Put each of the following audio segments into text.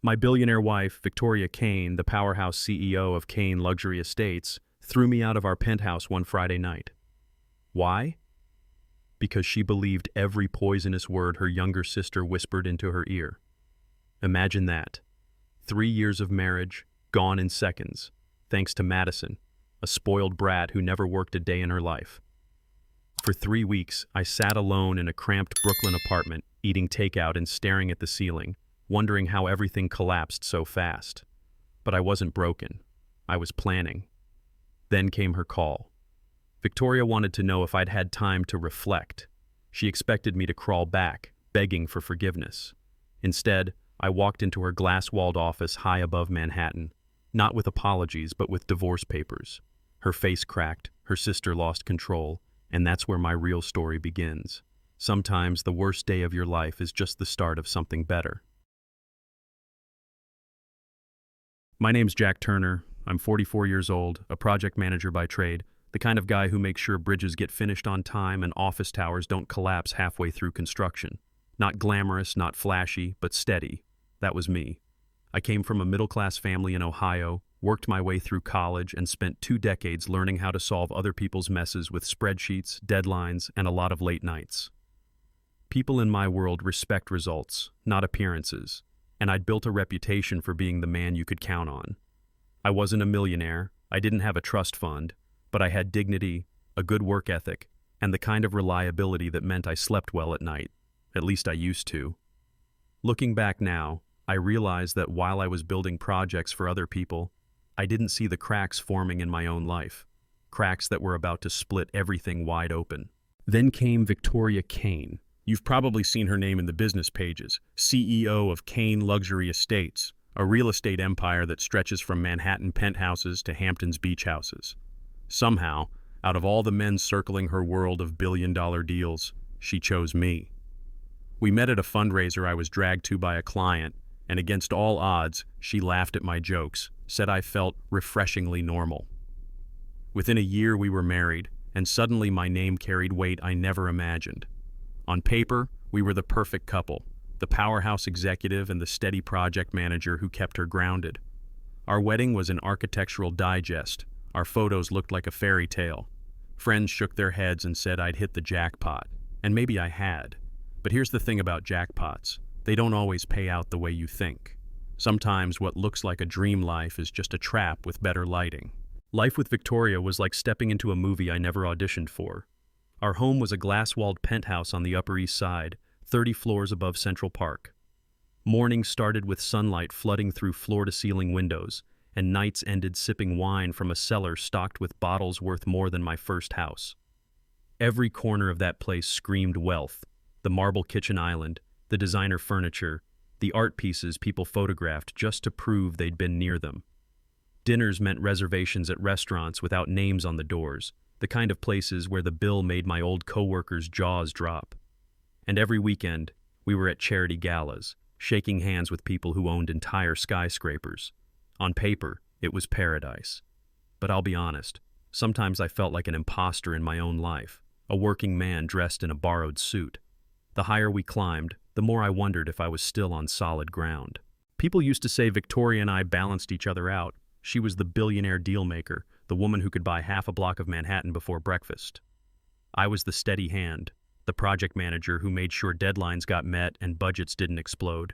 My billionaire wife, Victoria Kane, the powerhouse CEO of Kane Luxury Estates, threw me out of our penthouse one Friday night. Why? Because she believed every poisonous word her younger sister whispered into her ear. Imagine that. 3 years of marriage, gone in seconds, thanks to Madison, a spoiled brat who never worked a day in her life. For 3 weeks, I sat alone in a cramped Brooklyn apartment, eating takeout and staring at the ceiling, wondering how everything collapsed so fast. But I wasn't broken. I was planning. Then came her call. Victoria wanted to know if I'd had time to reflect. She expected me to crawl back, begging for forgiveness. Instead, I walked into her glass-walled office high above Manhattan, not with apologies but with divorce papers. Her face cracked, her sister lost control, and that's where my real story begins. Sometimes the worst day of your life is just the start of something better. My name's Jack Turner. I'm 44 years old, a project manager by trade, the kind of guy who makes sure bridges get finished on time and office towers don't collapse halfway through construction. Not glamorous, not flashy, but steady. That was me. I came from a middle-class family in Ohio, worked my way through college, and spent 2 decades learning how to solve other people's messes with spreadsheets, deadlines, and a lot of late nights. People in my world respect results, not appearances, and I'd built a reputation for being the man you could count on. I wasn't a millionaire, I didn't have a trust fund, but I had dignity, a good work ethic, and the kind of reliability that meant I slept well at night. At least I used to. Looking back now, I realize that while I was building projects for other people, I didn't see the cracks forming in my own life, cracks that were about to split everything wide open. Then came Victoria Kane. You've probably seen her name in the business pages, CEO of Kane Luxury Estates, a real estate empire that stretches from Manhattan penthouses to Hamptons beach houses. Somehow, out of all the men circling her world of billion-dollar deals, she chose me. We met at a fundraiser I was dragged to by a client, and against all odds, she laughed at my jokes, said I felt refreshingly normal. Within a year we were married, and suddenly my name carried weight I never imagined. On paper, we were the perfect couple, the powerhouse executive and the steady project manager who kept her grounded. Our wedding was an architectural digest. Our photos looked like a fairy tale. Friends shook their heads and said I'd hit the jackpot, and maybe I had. But here's the thing about jackpots. They don't always pay out the way you think. Sometimes what looks like a dream life is just a trap with better lighting. Life with Victoria was like stepping into a movie I never auditioned for. Our home was a glass-walled penthouse on the Upper East Side, 30 floors above Central Park. Mornings started with sunlight flooding through floor-to-ceiling windows, and nights ended sipping wine from a cellar stocked with bottles worth more than my first house. Every corner of that place screamed wealth. The marble kitchen island, the designer furniture, the art pieces people photographed just to prove they'd been near them. Dinners meant reservations at restaurants without names on the doors, the kind of places where the bill made my old coworkers' jaws drop. And every weekend, we were at charity galas, shaking hands with people who owned entire skyscrapers. On paper, it was paradise. But I'll be honest, sometimes I felt like an imposter in my own life, a working man dressed in a borrowed suit. The higher we climbed, the more I wondered if I was still on solid ground. People used to say Victoria and I balanced each other out. She was the billionaire dealmaker, the woman who could buy half a block of Manhattan before breakfast. I was the steady hand, the project manager who made sure deadlines got met and budgets didn't explode.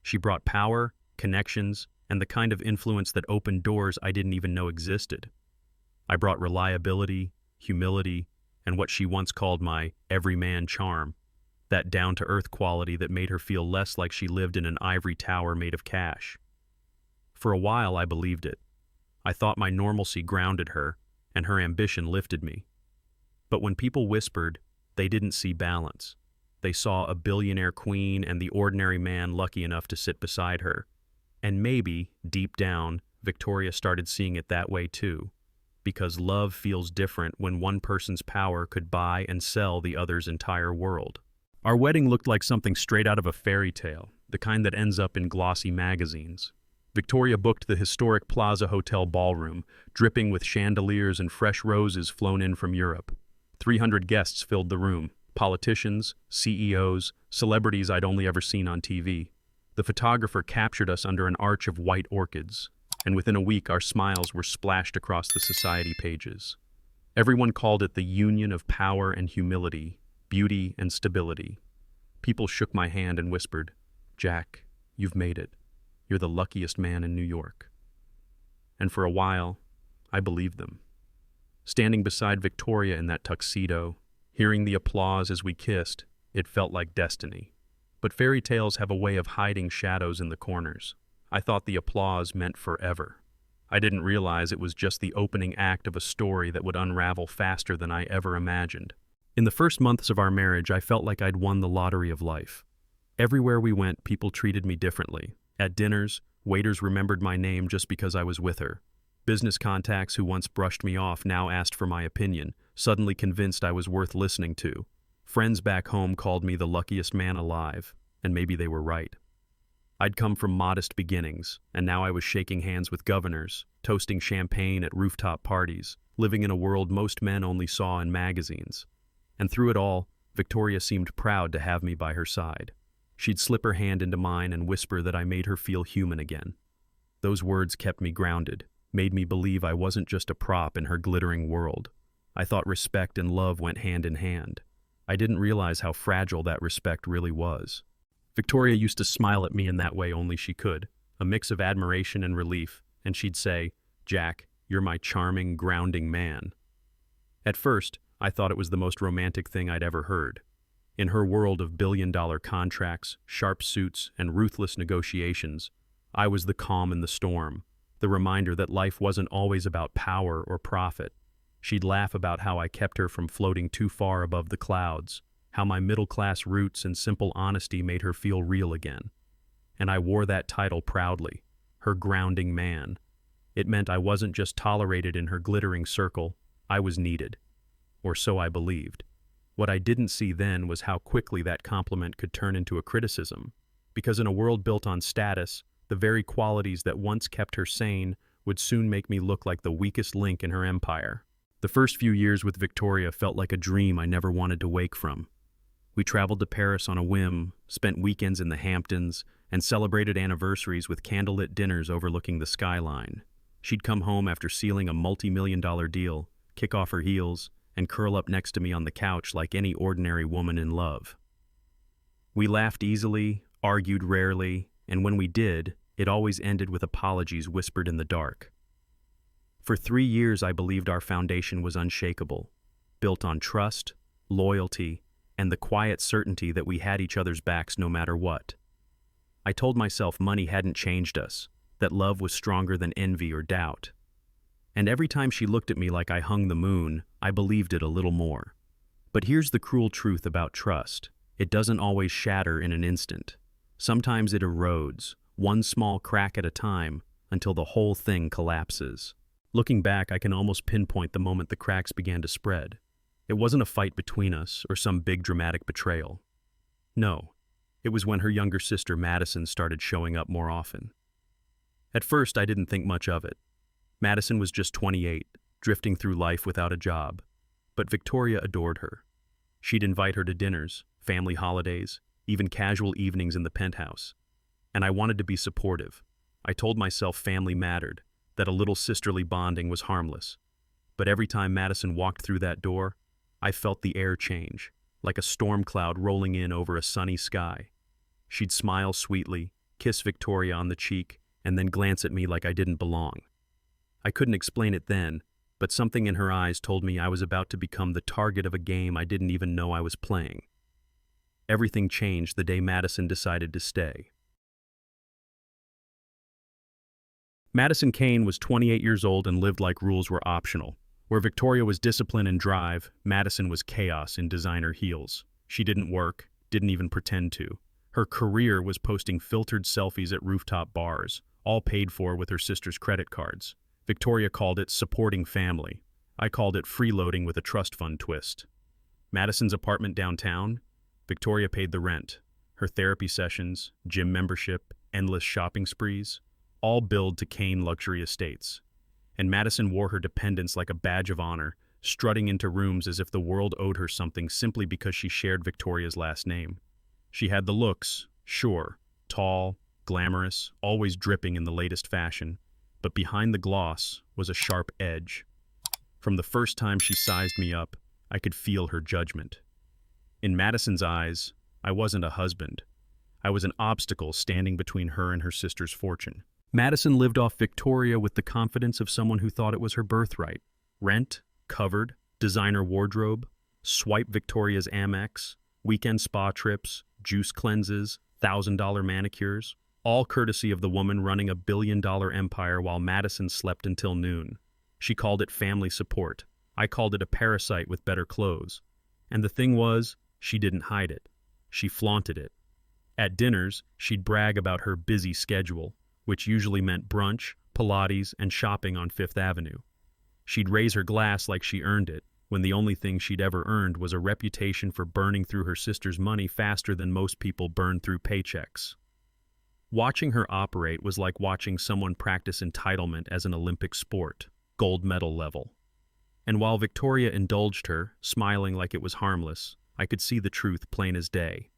She brought power, connections, and the kind of influence that opened doors I didn't even know existed. I brought reliability, humility, and what she once called my everyman charm, that down-to-earth quality that made her feel less like she lived in an ivory tower made of cash. For a while, I believed it. I thought my normalcy grounded her, and her ambition lifted me. But when people whispered, they didn't see balance. They saw a billionaire queen and the ordinary man lucky enough to sit beside her. And maybe, deep down, Victoria started seeing it that way too. Because love feels different when one person's power could buy and sell the other's entire world. Our wedding looked like something straight out of a fairy tale, the kind that ends up in glossy magazines. Victoria booked the historic Plaza Hotel ballroom, dripping with chandeliers and fresh roses flown in from Europe. 300 guests filled the room, politicians, CEOs, celebrities I'd only ever seen on TV. The photographer captured us under an arch of white orchids, and within a week our smiles were splashed across the society pages. Everyone called it the union of power and humility, beauty and stability. People shook my hand and whispered, "Jack, you've made it. You're the luckiest man in New York." And for a while, I believed them. Standing beside Victoria in that tuxedo, hearing the applause as we kissed, it felt like destiny. But fairy tales have a way of hiding shadows in the corners. I thought the applause meant forever. I didn't realize it was just the opening act of a story that would unravel faster than I ever imagined. In the first months of our marriage, I felt like I'd won the lottery of life. Everywhere we went, people treated me differently. At dinners, waiters remembered my name just because I was with her. Business contacts who once brushed me off now asked for my opinion, suddenly convinced I was worth listening to. Friends back home called me the luckiest man alive, and maybe they were right. I'd come from modest beginnings, and now I was shaking hands with governors, toasting champagne at rooftop parties, living in a world most men only saw in magazines. And through it all, Victoria seemed proud to have me by her side. She'd slip her hand into mine and whisper that I made her feel human again. Those words kept me grounded, made me believe I wasn't just a prop in her glittering world. I thought respect and love went hand in hand. I didn't realize how fragile that respect really was. Victoria used to smile at me in that way only she could, a mix of admiration and relief, and she'd say, "Jack, you're my charming, grounding man." At first, I thought it was the most romantic thing I'd ever heard. In her world of billion-dollar contracts, sharp suits, and ruthless negotiations, I was the calm in the storm, the reminder that life wasn't always about power or profit. She'd laugh about how I kept her from floating too far above the clouds, how my middle-class roots and simple honesty made her feel real again. And I wore that title proudly, her grounding man. It meant I wasn't just tolerated in her glittering circle, I was needed. Or so I believed. What I didn't see then was how quickly that compliment could turn into a criticism. Because in a world built on status, the very qualities that once kept her sane would soon make me look like the weakest link in her empire. The first few years with Victoria felt like a dream I never wanted to wake from. We traveled to Paris on a whim, spent weekends in the Hamptons, and celebrated anniversaries with candlelit dinners overlooking the skyline. She'd come home after sealing a multi-million-dollar deal, kick off her heels, and curl up next to me on the couch like any ordinary woman in love. We laughed easily, argued rarely, and when we did, it always ended with apologies whispered in the dark. For 3 years, I believed our foundation was unshakable, built on trust, loyalty, and the quiet certainty that we had each other's backs no matter what. I told myself money hadn't changed us, that love was stronger than envy or doubt. And every time she looked at me like I hung the moon, I believed it a little more. But here's the cruel truth about trust. It doesn't always shatter in an instant. Sometimes it erodes, one small crack at a time, until the whole thing collapses. Looking back, I can almost pinpoint the moment the cracks began to spread. It wasn't a fight between us or some big dramatic betrayal. No, it was when her younger sister Madison started showing up more often. At first, I didn't think much of it. Madison was just 28, drifting through life without a job. But Victoria adored her. She'd invite her to dinners, family holidays, even casual evenings in the penthouse. And I wanted to be supportive. I told myself family mattered, that a little sisterly bonding was harmless. But every time Madison walked through that door, I felt the air change, like a storm cloud rolling in over a sunny sky. She'd smile sweetly, kiss Victoria on the cheek, and then glance at me like I didn't belong. I couldn't explain it then, but something in her eyes told me I was about to become the target of a game I didn't even know I was playing. Everything changed the day Madison decided to stay. Madison Kane was 28 years old and lived like rules were optional. Where Victoria was discipline and drive, Madison was chaos in designer heels. She didn't work, didn't even pretend to. Her career was posting filtered selfies at rooftop bars, all paid for with her sister's credit cards. Victoria called it supporting family. I called it freeloading with a trust fund twist. Madison's apartment downtown, Victoria paid the rent. Her therapy sessions, gym membership, endless shopping sprees, all billed to Kane luxury estates. And Madison wore her dependence like a badge of honor, strutting into rooms as if the world owed her something simply because she shared Victoria's last name. She had the looks, sure, tall, glamorous, always dripping in the latest fashion, but behind the gloss was a sharp edge. From the first time she sized me up, I could feel her judgment. In Madison's eyes, I wasn't a husband. I was an obstacle standing between her and her sister's fortune. Madison lived off Victoria with the confidence of someone who thought it was her birthright. Rent, covered, designer wardrobe, swipe Victoria's Amex, weekend spa trips, juice cleanses, $1,000 manicures, all courtesy of the woman running a billion-dollar empire while Madison slept until noon. She called it family support. I called it a parasite with better clothes. And the thing was, she didn't hide it. She flaunted it. At dinners, she'd brag about her busy schedule, which usually meant brunch, Pilates, and shopping on Fifth Avenue. She'd raise her glass like she earned it, when the only thing she'd ever earned was a reputation for burning through her sister's money faster than most people burn through paychecks. Watching her operate was like watching someone practice entitlement as an Olympic sport, gold medal level. And while Victoria indulged her, smiling like it was harmless, I could see the truth plain as day.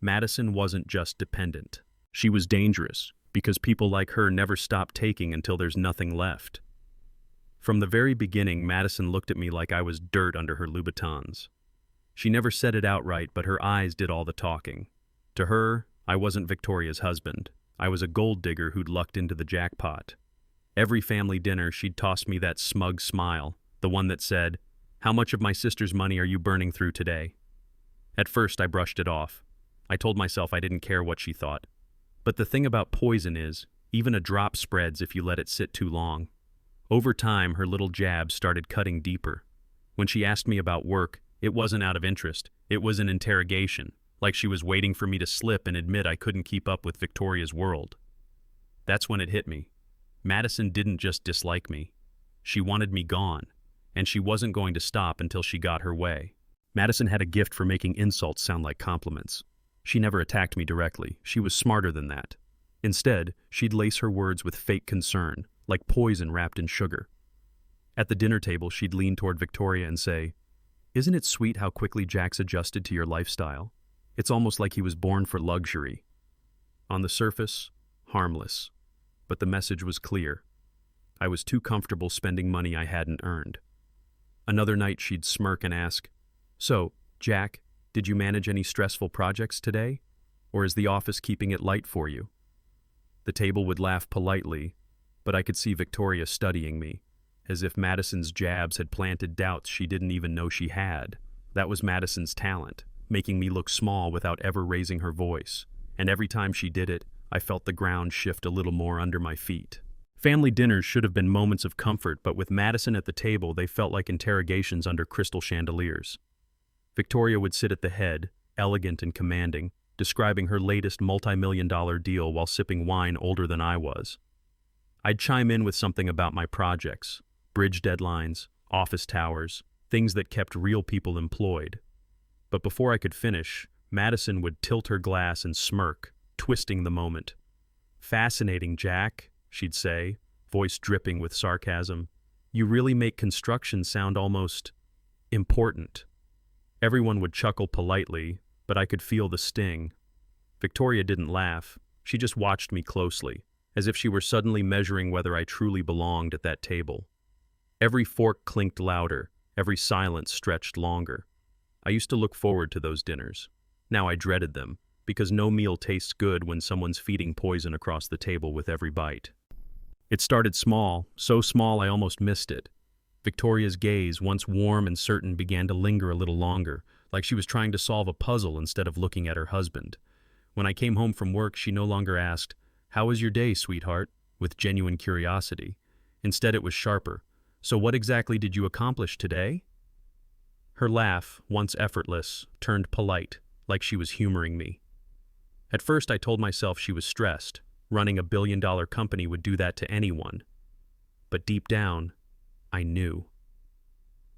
Madison wasn't just dependent. She was dangerous, because people like her never stop taking until there's nothing left. From the very beginning, Madison looked at me like I was dirt under her Louboutins. She never said it outright, but her eyes did all the talking. To her, I wasn't Victoria's husband. I was a gold digger who'd lucked into the jackpot. Every family dinner, she'd toss me that smug smile, the one that said, "How much of my sister's money are you burning through today?" At first, I brushed it off. I told myself I didn't care what she thought. But the thing about poison is, even a drop spreads if you let it sit too long. Over time, her little jabs started cutting deeper. When she asked me about work, it wasn't out of interest. It was an interrogation, like she was waiting for me to slip and admit I couldn't keep up with Victoria's world. That's when it hit me. Madison didn't just dislike me. She wanted me gone, and she wasn't going to stop until she got her way. Madison had a gift for making insults sound like compliments. She never attacked me directly. She was smarter than that. Instead, she'd lace her words with fake concern, like poison wrapped in sugar. At the dinner table, she'd lean toward Victoria and say, "Isn't it sweet how quickly Jack's adjusted to your lifestyle? It's almost like he was born for luxury." On the surface, harmless. But the message was clear. I was too comfortable spending money I hadn't earned. Another night, she'd smirk and ask, "So, Jack, did you manage any stressful projects today? Or is the office keeping it light for you?" The table would laugh politely, but I could see Victoria studying me, as if Madison's jabs had planted doubts she didn't even know she had. That was Madison's talent, making me look small without ever raising her voice. And every time she did it, I felt the ground shift a little more under my feet. Family dinners should have been moments of comfort, but with Madison at the table, they felt like interrogations under crystal chandeliers. Victoria would sit at the head, elegant and commanding, describing her latest multi-million-dollar deal while sipping wine older than I was. I'd chime in with something about my projects, bridge deadlines, office towers, things that kept real people employed. But before I could finish, Madison would tilt her glass and smirk, twisting the moment. "Fascinating, Jack," she'd say, voice dripping with sarcasm. "You really make construction sound almost important." Everyone would chuckle politely, but I could feel the sting. Victoria didn't laugh. She just watched me closely, as if she were suddenly measuring whether I truly belonged at that table. Every fork clinked louder, every silence stretched longer. I used to look forward to those dinners. Now I dreaded them, because no meal tastes good when someone's feeding poison across the table with every bite. It started small, so small I almost missed it. Victoria's gaze, once warm and certain, began to linger a little longer, like she was trying to solve a puzzle instead of looking at her husband. When I came home from work, she no longer asked, "How was your day, sweetheart?" with genuine curiosity. Instead, it was sharper. "So what exactly did you accomplish today?" Her laugh, once effortless, turned polite, like she was humoring me. At first, I told myself she was stressed. Running a billion-dollar company would do that to anyone. But deep down, I knew.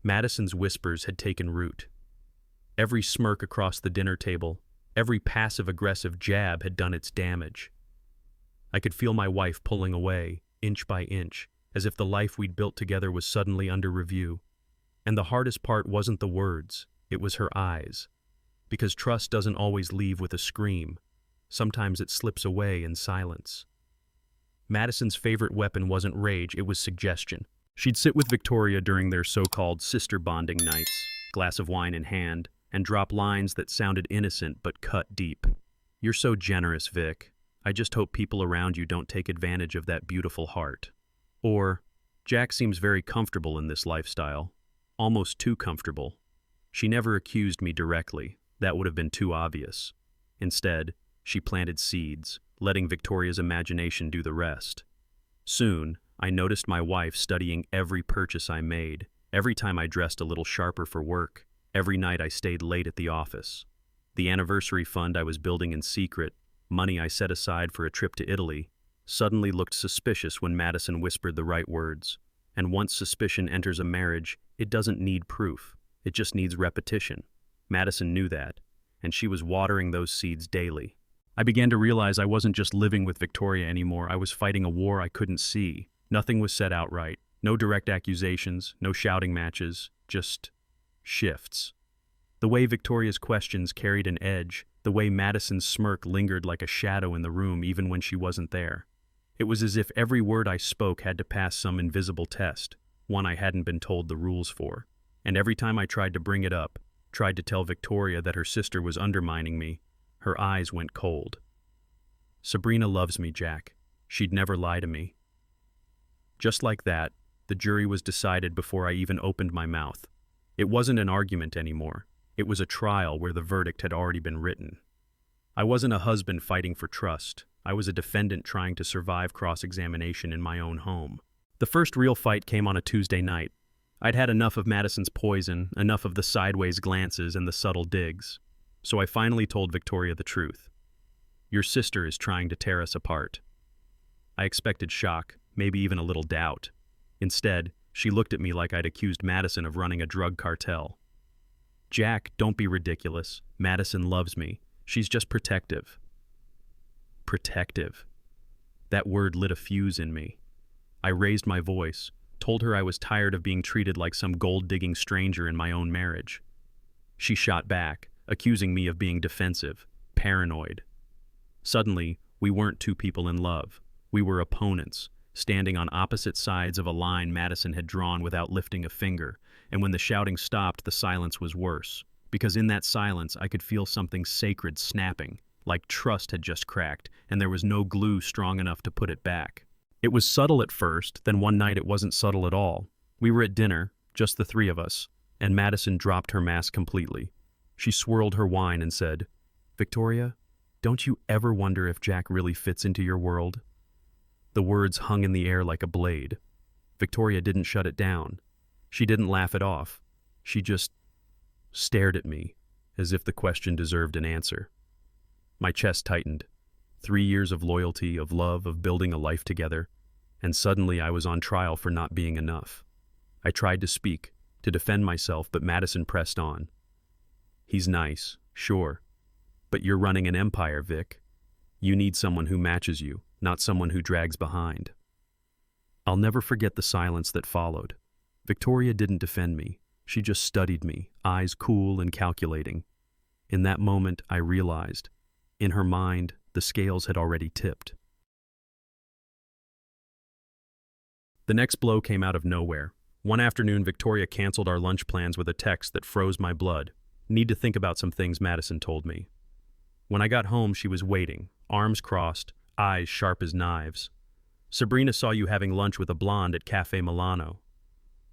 Madison's whispers had taken root. Every smirk across the dinner table, every passive-aggressive jab had done its damage. I could feel my wife pulling away, inch by inch, as if the life we'd built together was suddenly under review. And the hardest part wasn't the words, it was her eyes. Because trust doesn't always leave with a scream. Sometimes it slips away in silence. Madison's favorite weapon wasn't rage, it was suggestion. She'd sit with Victoria during their so-called sister bonding nights, glass of wine in hand, and drop lines that sounded innocent but cut deep. "You're so generous, Vic. I just hope people around you don't take advantage of that beautiful heart." Or, "Jack seems very comfortable in this lifestyle. Almost too comfortable." She never accused me directly. That would have been too obvious. Instead, she planted seeds, letting Victoria's imagination do the rest. Soon, I noticed my wife studying every purchase I made, every time I dressed a little sharper for work, every night I stayed late at the office. The anniversary fund I was building in secret, money I set aside for a trip to Italy, suddenly looked suspicious when Madison whispered the right words. And once suspicion enters a marriage, it doesn't need proof. It just needs repetition. Madison knew that, and she was watering those seeds daily. I began to realize I wasn't just living with Victoria anymore, I was fighting a war I couldn't see. Nothing was said outright. No direct accusations, no shouting matches, just shifts. The way Victoria's questions carried an edge, the way Madison's smirk lingered like a shadow in the room even when she wasn't there. It was as if every word I spoke had to pass some invisible test, one I hadn't been told the rules for. And every time I tried to bring it up, tried to tell Victoria that her sister was undermining me, her eyes went cold. "Sabrina loves me, Jack. She'd never lie to me." Just like that, the jury was decided before I even opened my mouth. It wasn't an argument anymore. It was a trial where the verdict had already been written. I wasn't a husband fighting for trust. I was a defendant trying to survive cross-examination in my own home. The first real fight came on a Tuesday night. I'd had enough of Madison's poison, enough of the sideways glances and the subtle digs. So I finally told Victoria the truth. "Your sister is trying to tear us apart." I expected shock, maybe even a little doubt. Instead, she looked at me like I'd accused Madison of running a drug cartel. "Jack, don't be ridiculous. Madison loves me. She's just protective." Protective. That word lit a fuse in me. I raised my voice, told her I was tired of being treated like some gold-digging stranger in my own marriage. She shot back, accusing me of being defensive, paranoid. Suddenly, we weren't two people in love. We were opponents, standing on opposite sides of a line Madison had drawn without lifting a finger, and when the shouting stopped, the silence was worse. Because in that silence, I could feel something sacred snapping, like trust had just cracked, and there was no glue strong enough to put it back. It was subtle at first, then one night it wasn't subtle at all. We were at dinner, just the three of us, and Madison dropped her mask completely. She swirled her wine and said, "Victoria, don't you ever wonder if Jack really fits into your world?" The words hung in the air like a blade. Victoria didn't shut it down. She didn't laugh it off. She just stared at me, as if the question deserved an answer. My chest tightened. 3 years of loyalty, of love, of building a life together, and suddenly I was on trial for not being enough. I tried to speak, to defend myself, but Madison pressed on. "He's nice, sure, but you're running an empire, Vic. You need someone who matches you, not someone who drags behind." I'll never forget the silence that followed. Victoria didn't defend me. She just studied me, eyes cool and calculating. In that moment, I realized, in her mind, the scales had already tipped. The next blow came out of nowhere. One afternoon, Victoria canceled our lunch plans with a text that froze my blood. "Need to think about some things," Madison told me. When I got home, she was waiting, arms crossed, eyes sharp as knives. "Sabrina saw you having lunch with a blonde at Cafe Milano."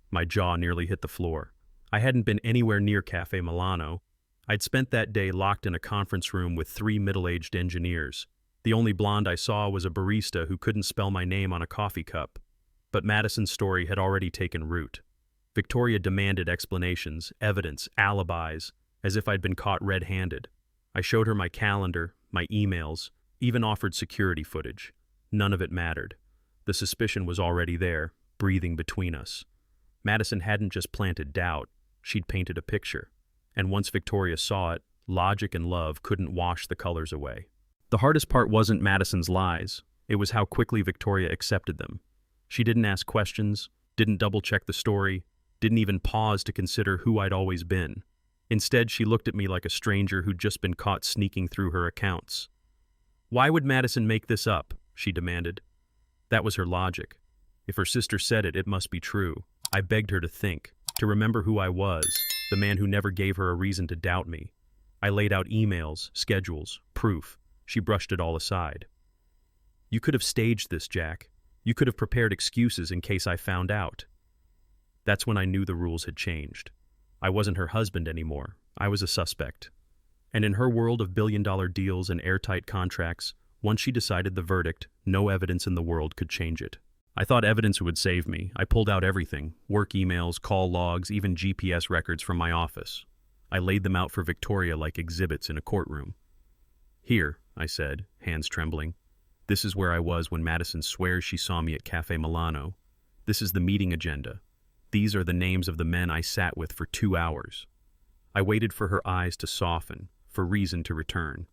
My jaw nearly hit the floor. I hadn't been anywhere near Cafe Milano. I'd spent that day locked in a conference room with 3 middle-aged engineers. The only blonde I saw was a barista who couldn't spell my name on a coffee cup. But Madison's story had already taken root. Victoria demanded explanations, evidence, alibis, as if I'd been caught red-handed. I showed her my calendar, my emails, even offered security footage. None of it mattered. The suspicion was already there, breathing between us. Madison hadn't just planted doubt, she'd painted a picture. And once Victoria saw it, logic and love couldn't wash the colors away. The hardest part wasn't Madison's lies. It was how quickly Victoria accepted them. She didn't ask questions, didn't double-check the story, didn't even pause to consider who I'd always been. Instead, she looked at me like a stranger who'd just been caught sneaking through her accounts. Why would Madison make this up? She demanded. That was her logic. If her sister said it, it must be true. I begged her to think, to remember who I was, the man who never gave her a reason to doubt me. I laid out emails, schedules, proof. She brushed it all aside. You could have staged this, Jack. You could have prepared excuses in case I found out. That's when I knew the rules had changed. I wasn't her husband anymore. I was a suspect. And in her world of billion-dollar deals and airtight contracts, once she decided the verdict, no evidence in the world could change it. I thought evidence would save me. I pulled out everything, work emails, call logs, even GPS records from my office. I laid them out for Victoria like exhibits in a courtroom. Here, I said, hands trembling. This is where I was when Madison swears she saw me at Cafe Milano. This is the meeting agenda. These are the names of the men I sat with for 2 hours. I waited for her eyes to soften, for reason to return.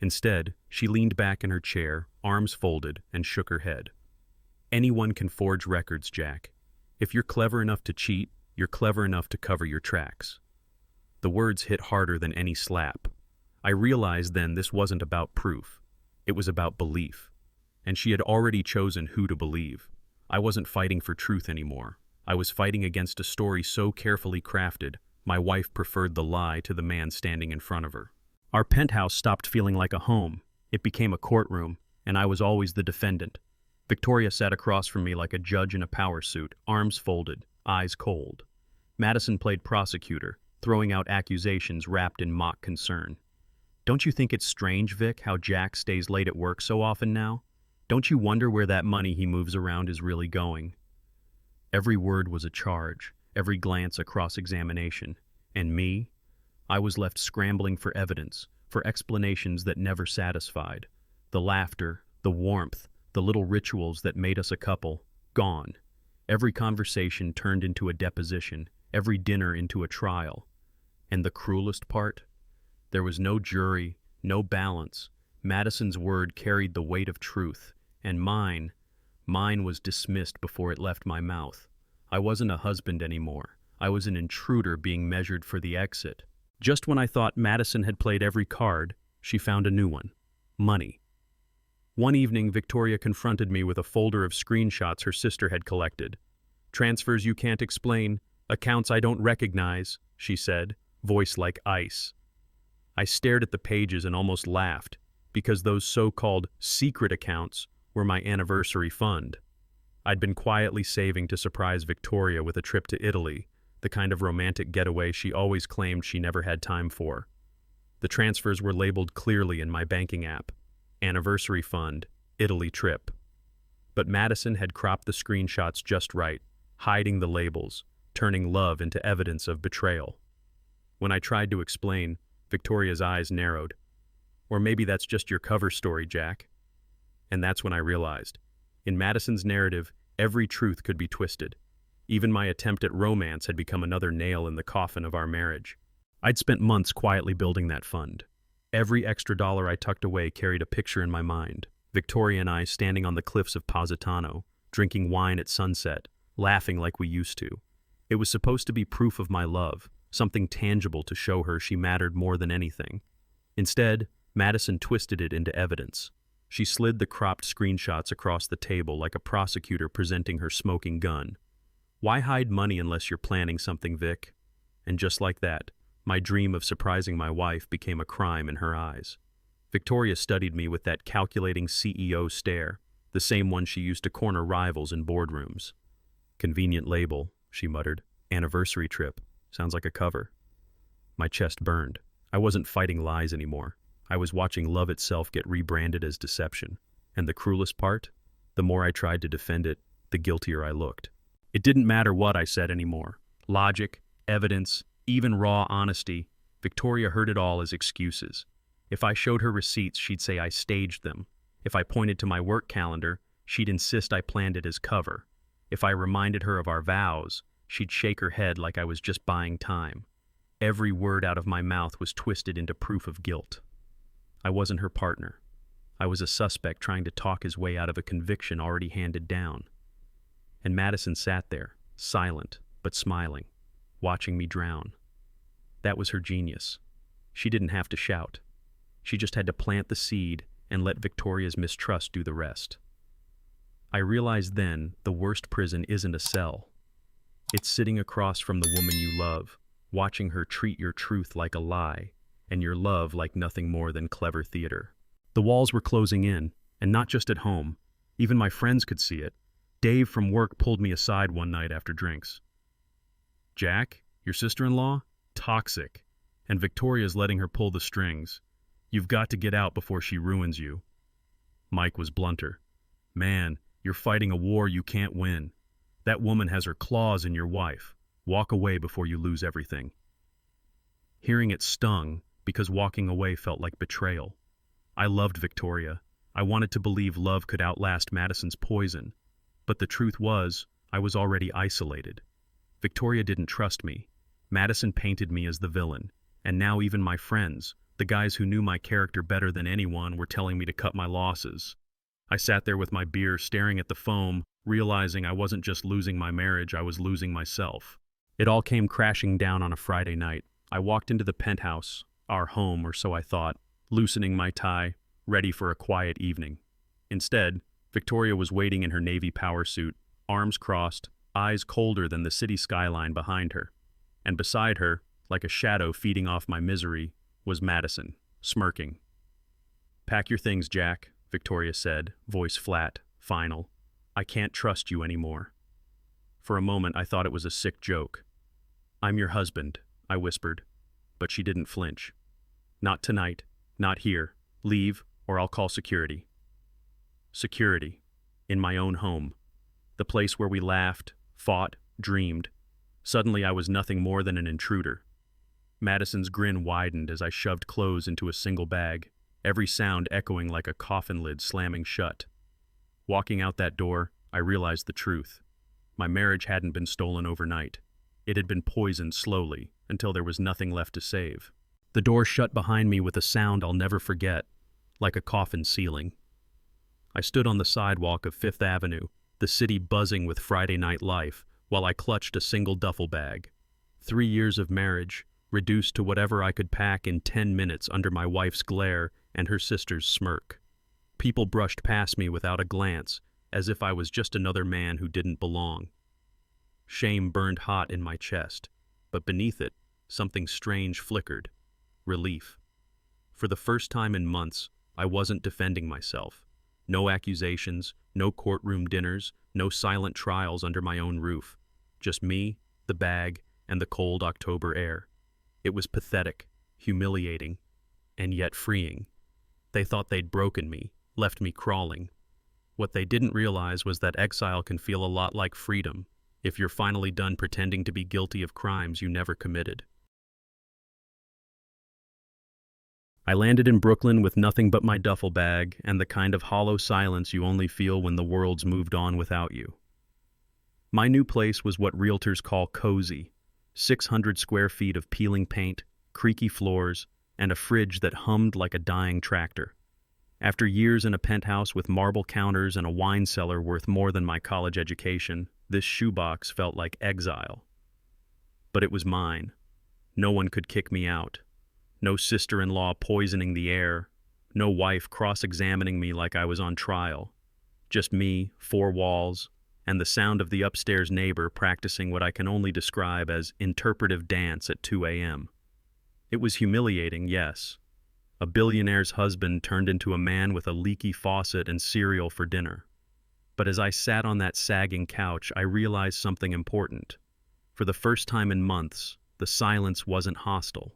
Instead, she leaned back in her chair, arms folded, and shook her head. Anyone can forge records, Jack. If you're clever enough to cheat, you're clever enough to cover your tracks. The words hit harder than any slap. I realized then this wasn't about proof. It was about belief. And she had already chosen who to believe. I wasn't fighting for truth anymore. I was fighting against a story so carefully crafted, my wife preferred the lie to the man standing in front of her. Our penthouse stopped feeling like a home. It became a courtroom, and I was always the defendant. Victoria sat across from me like a judge in a power suit, arms folded, eyes cold. Madison played prosecutor, throwing out accusations wrapped in mock concern. Don't you think it's strange, Vic, how Jack stays late at work so often now? Don't you wonder where that money he moves around is really going? Every word was a charge, every glance a cross-examination. And me? I was left scrambling for evidence, for explanations that never satisfied. The laughter, the warmth, the little rituals that made us a couple, gone. Every conversation turned into a deposition, every dinner into a trial. And the cruelest part? There was no jury, no balance. Madison's word carried the weight of truth, and mine was dismissed before it left my mouth. I wasn't a husband anymore. I was an intruder being measured for the exit. Just when I thought Madison had played every card, she found a new one. Money. One evening, Victoria confronted me with a folder of screenshots her sister had collected. Transfers you can't explain, accounts I don't recognize, she said, voice like ice. I stared at the pages and almost laughed, because those so-called secret accounts were my anniversary fund. I'd been quietly saving to surprise Victoria with a trip to Italy, the kind of romantic getaway she always claimed she never had time for. The transfers were labeled clearly in my banking app. Anniversary fund, Italy trip. But Madison had cropped the screenshots just right, hiding the labels, turning love into evidence of betrayal. When I tried to explain, Victoria's eyes narrowed. Or maybe that's just your cover story, Jack. And that's when I realized. In Madison's narrative, every truth could be twisted. Even my attempt at romance had become another nail in the coffin of our marriage. I'd spent months quietly building that fund. Every extra dollar I tucked away carried a picture in my mind. Victoria and I standing on the cliffs of Positano, drinking wine at sunset, laughing like we used to. It was supposed to be proof of my love, something tangible to show her she mattered more than anything. Instead, Madison twisted it into evidence. She slid the cropped screenshots across the table like a prosecutor presenting her smoking gun. Why hide money unless you're planning something, Vic? And just like that, my dream of surprising my wife became a crime in her eyes. Victoria studied me with that calculating CEO stare, the same one she used to corner rivals in boardrooms. Convenient label, she muttered. Anniversary trip. Sounds like a cover. My chest burned. I wasn't fighting lies anymore. I was watching love itself get rebranded as deception. And the cruelest part? The more I tried to defend it, the guiltier I looked. It didn't matter what I said anymore. Logic, evidence, even raw honesty. Victoria heard it all as excuses. If I showed her receipts, she'd say I staged them. If I pointed to my work calendar, she'd insist I planned it as cover. If I reminded her of our vows, she'd shake her head like I was just buying time. Every word out of my mouth was twisted into proof of guilt. I wasn't her partner. I was a suspect trying to talk his way out of a conviction already handed down. And Madison sat there, silent but smiling, watching me drown. That was her genius. She didn't have to shout. She just had to plant the seed, and let Victoria's mistrust do the rest. I realized then the worst prison isn't a cell. It's sitting across from the woman you love, watching her treat your truth like a lie, and your love like nothing more than clever theater. The walls were closing in, and not just at home. Even my friends could see it. Dave from work pulled me aside one night after drinks. "Jack, your sister-in-law? Toxic. And Victoria's letting her pull the strings. You've got to get out before she ruins you." Mike was blunter. "Man, you're fighting a war you can't win. That woman has her claws in your wife. Walk away before you lose everything." Hearing it stung, because walking away felt like betrayal. I loved Victoria. I wanted to believe love could outlast Madison's poison. But the truth was, I was already isolated. Victoria didn't trust me. Madison painted me as the villain. And now even my friends, the guys who knew my character better than anyone, were telling me to cut my losses. I sat there with my beer, staring at the foam, realizing I wasn't just losing my marriage, I was losing myself. It all came crashing down on a Friday night. I walked into the penthouse, our home, or so I thought, loosening my tie, ready for a quiet evening. Instead, Victoria was waiting in her navy power suit, arms crossed, eyes colder than the city skyline behind her. And beside her, like a shadow feeding off my misery, was Madison, smirking. "Pack your things, Jack," Victoria said, voice flat, final. "I can't trust you anymore." For a moment, I thought it was a sick joke. "I'm your husband," I whispered, but she didn't flinch. "Not tonight, not here. Leave, or I'll call security." Security. In my own home. The place where we laughed, fought, dreamed. Suddenly I was nothing more than an intruder. Madison's grin widened as I shoved clothes into a single bag, every sound echoing like a coffin lid slamming shut. Walking out that door, I realized the truth. My marriage hadn't been stolen overnight. It had been poisoned slowly, until there was nothing left to save. The door shut behind me with a sound I'll never forget, like a coffin ceiling. I stood on the sidewalk of Fifth Avenue, the city buzzing with Friday night life, while I clutched a single duffel bag. 3 years of marriage, reduced to whatever I could pack in 10 minutes under my wife's glare and her sister's smirk. People brushed past me without a glance, as if I was just another man who didn't belong. Shame burned hot in my chest, but beneath it, something strange flickered. Relief. For the first time in months, I wasn't defending myself. No accusations, no courtroom dinners, no silent trials under my own roof. Just me, the bag, and the cold October air. It was pathetic, humiliating, and yet freeing. They thought they'd broken me, left me crawling. What they didn't realize was that exile can feel a lot like freedom, if you're finally done pretending to be guilty of crimes you never committed. I landed in Brooklyn with nothing but my duffel bag and the kind of hollow silence you only feel when the world's moved on without you. My new place was what realtors call cozy. 600 square feet of peeling paint, creaky floors, and a fridge that hummed like a dying tractor. After years in a penthouse with marble counters and a wine cellar worth more than my college education, this shoebox felt like exile. But it was mine. No one could kick me out. No sister-in-law poisoning the air. No wife cross-examining me like I was on trial. Just me, 4 walls, and the sound of the upstairs neighbor practicing what I can only describe as interpretive dance at 2 a.m. It was humiliating, yes. A billionaire's husband turned into a man with a leaky faucet and cereal for dinner. But as I sat on that sagging couch, I realized something important. For the first time in months, the silence wasn't hostile.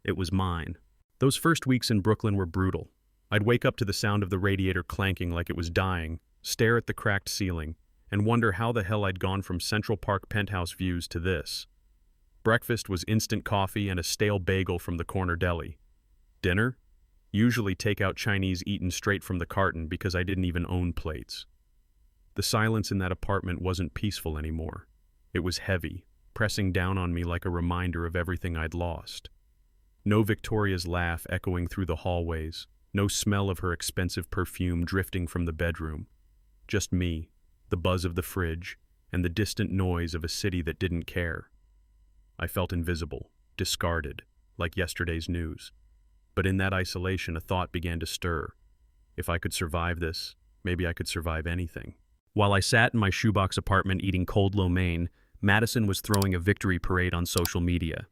It was mine. Those first weeks in Brooklyn were brutal. I'd wake up to the sound of the radiator clanking like it was dying, stare at the cracked ceiling, and wonder how the hell I'd gone from Central Park penthouse views to this. Breakfast was instant coffee and a stale bagel from the corner deli. Dinner? Usually takeout Chinese eaten straight from the carton because I didn't even own plates. The silence in that apartment wasn't peaceful anymore. It was heavy, pressing down on me like a reminder of everything I'd lost. No Victoria's laugh echoing through the hallways, no smell of her expensive perfume drifting from the bedroom. Just me, the buzz of the fridge, and the distant noise of a city that didn't care. I felt invisible, discarded, like yesterday's news. But in that isolation, a thought began to stir. If I could survive this, maybe I could survive anything. While I sat in my shoebox apartment eating cold lo mein, Madison was throwing a victory parade on social media.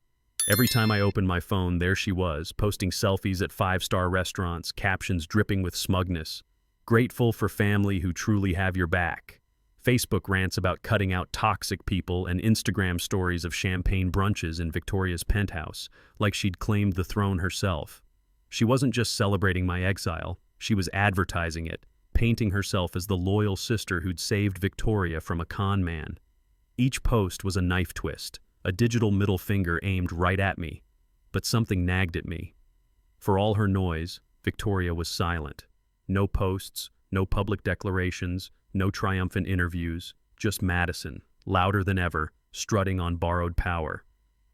Every time I opened my phone, there she was, posting selfies at five-star restaurants, captions dripping with smugness. Grateful for family who truly have your back. Facebook rants about cutting out toxic people and Instagram stories of champagne brunches in Victoria's penthouse, like she'd claimed the throne herself. She wasn't just celebrating my exile, she was advertising it, painting herself as the loyal sister who'd saved Victoria from a con man. Each post was a knife twist, a digital middle finger aimed right at me. But something nagged at me. For all her noise, Victoria was silent. No posts, no public declarations, no triumphant interviews, just Madison, louder than ever, strutting on borrowed power.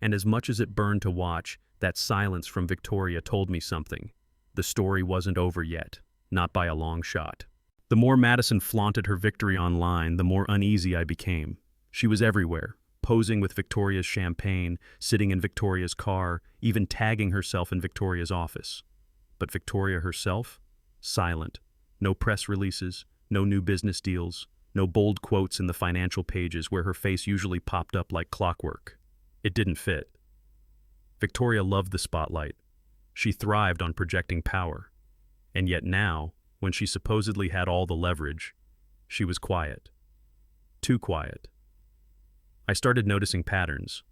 And as much as it burned to watch, that silence from Victoria told me something. The story wasn't over yet, not by a long shot. The more Madison flaunted her victory online, the more uneasy I became. She was everywhere, posing with Victoria's champagne, sitting in Victoria's car, even tagging herself in Victoria's office. But Victoria herself? Silent. No press releases, no new business deals, no bold quotes in the financial pages where her face usually popped up like clockwork. It didn't fit. Victoria loved the spotlight. She thrived on projecting power. And yet now, when she supposedly had all the leverage, she was quiet. Too quiet. I started noticing patterns.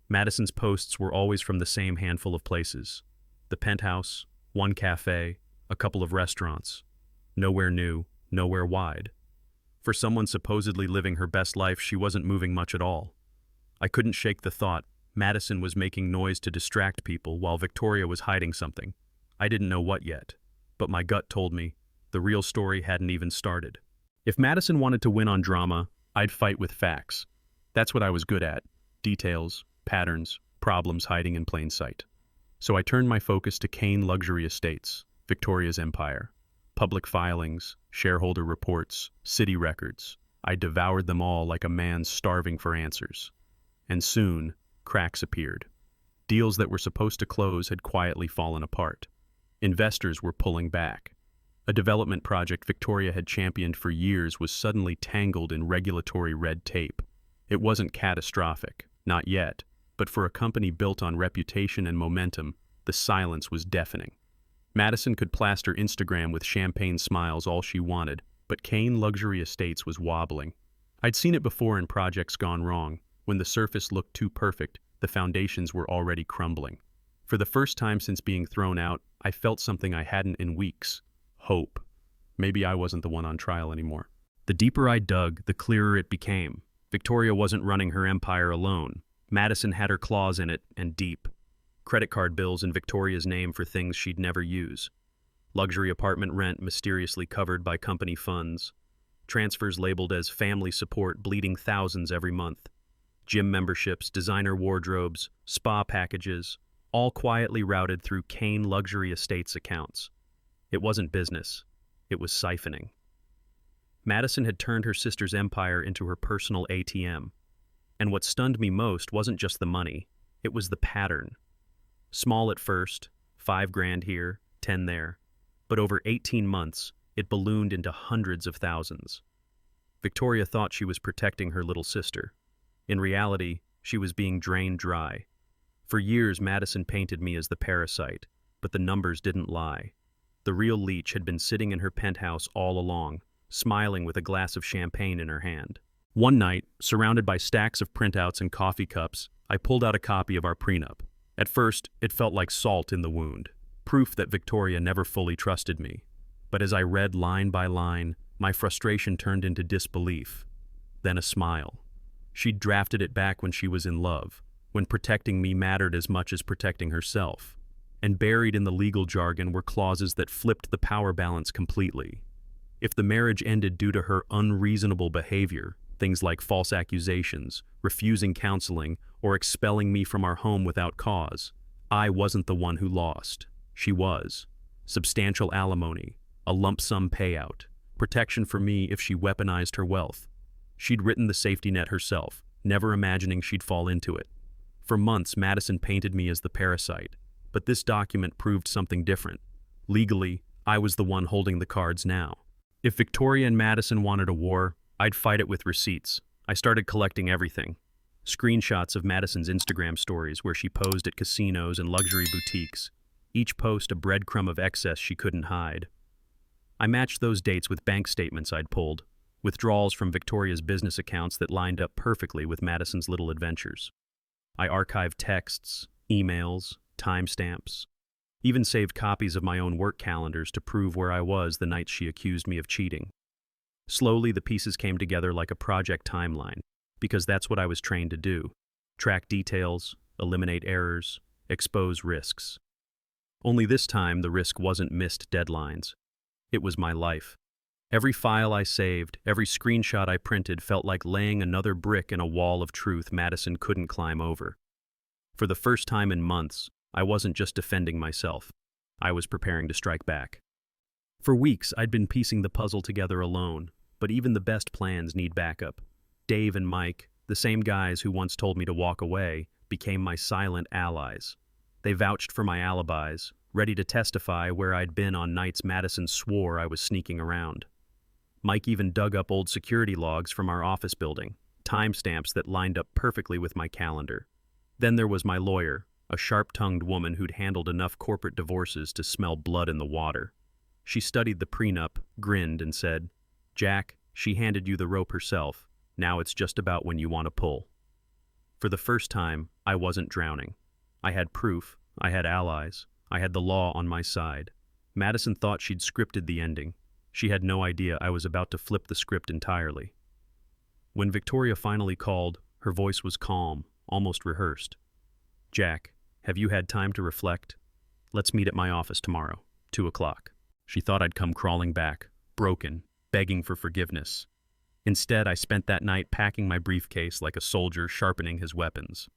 Madison's posts were always from the same handful of places. The penthouse, one cafe, a couple of restaurants. Nowhere new, nowhere wide. For someone supposedly living her best life, she wasn't moving much at all. I couldn't shake the thought Madison was making noise to distract people while Victoria was hiding something. I didn't know what yet, but my gut told me the real story hadn't even started. If Madison wanted to win on drama, I'd fight with facts. That's what I was good at. Details, patterns, problems hiding in plain sight. So I turned my focus to Kane Luxury Estates, Victoria's empire. Public filings, shareholder reports, city records. I devoured them all like a man starving for answers. And soon, cracks appeared. Deals that were supposed to close had quietly fallen apart. Investors were pulling back. A development project Victoria had championed for years was suddenly tangled in regulatory red tape. It wasn't catastrophic, not yet, but for a company built on reputation and momentum, the silence was deafening. Madison could plaster Instagram with champagne smiles all she wanted, but Kane Luxury Estates was wobbling. I'd seen it before in projects gone wrong. When the surface looked too perfect, the foundations were already crumbling. For the first time since being thrown out, I felt something I hadn't in weeks. Hope. Maybe I wasn't the one on trial anymore. The deeper I dug, the clearer it became. Victoria wasn't running her empire alone. Madison had her claws in it, and deep. Credit card bills in Victoria's name for things she'd never use. Luxury apartment rent mysteriously covered by company funds. Transfers labeled as family support bleeding thousands every month. Gym memberships, designer wardrobes, spa packages, all quietly routed through Kane Luxury Estates accounts. It wasn't business. It was siphoning. Madison had turned her sister's empire into her personal ATM. And what stunned me most wasn't just the money. It was the pattern. Small at first, $5,000 here, 10 there. But over 18 months, it ballooned into hundreds of thousands. Victoria thought she was protecting her little sister. In reality, she was being drained dry. For years, Madison painted me as the parasite, but the numbers didn't lie. The real leech had been sitting in her penthouse all along, smiling with a glass of champagne in her hand. One night, surrounded by stacks of printouts and coffee cups, I pulled out a copy of our prenup. At first, it felt like salt in the wound, proof that Victoria never fully trusted me. But as I read line by line, my frustration turned into disbelief. Then a smile. She'd drafted it back when she was in love, when protecting me mattered as much as protecting herself. And buried in the legal jargon were clauses that flipped the power balance completely. If the marriage ended due to her unreasonable behavior, things like false accusations, refusing counseling, or expelling me from our home without cause, I wasn't the one who lost. She was. Substantial alimony, a lump sum payout, protection for me if she weaponized her wealth. She'd written the safety net herself, never imagining she'd fall into it. For months, Madison painted me as the parasite, but this document proved something different. Legally, I was the one holding the cards now. If Victoria and Madison wanted a war, I'd fight it with receipts. I started collecting everything. Screenshots of Madison's Instagram stories where she posed at casinos and luxury boutiques, each post a breadcrumb of excess she couldn't hide. I matched those dates with bank statements I'd pulled, withdrawals from Victoria's business accounts that lined up perfectly with Madison's little adventures. I archived texts, emails, timestamps, even saved copies of my own work calendars to prove where I was the night she accused me of cheating. Slowly, the pieces came together like a project timeline, because that's what I was trained to do: track details, eliminate errors, expose risks. Only this time, the risk wasn't missed deadlines. It was my life. Every file I saved, every screenshot I printed felt like laying another brick in a wall of truth Madison couldn't climb over. For the first time in months, I wasn't just defending myself. I was preparing to strike back. For weeks, I'd been piecing the puzzle together alone, but even the best plans need backup. Dave and Mike, the same guys who once told me to walk away, became my silent allies. They vouched for my alibis, ready to testify where I'd been on nights Madison swore I was sneaking around. Mike even dug up old security logs from our office building, timestamps that lined up perfectly with my calendar. Then there was my lawyer, a sharp-tongued woman who'd handled enough corporate divorces to smell blood in the water. She studied the prenup, grinned, and said, "Jack, she handed you the rope herself. Now it's just about when you want to pull." For the first time, I wasn't drowning. I had proof, I had allies, I had the law on my side. Madison thought she'd scripted the ending. She had no idea I was about to flip the script entirely. When Victoria finally called, her voice was calm, almost rehearsed. "Jack, have you had time to reflect? Let's meet at my office tomorrow, 2 o'clock. She thought I'd come crawling back, broken, begging for forgiveness. Instead, I spent that night packing my briefcase like a soldier sharpening his weapons.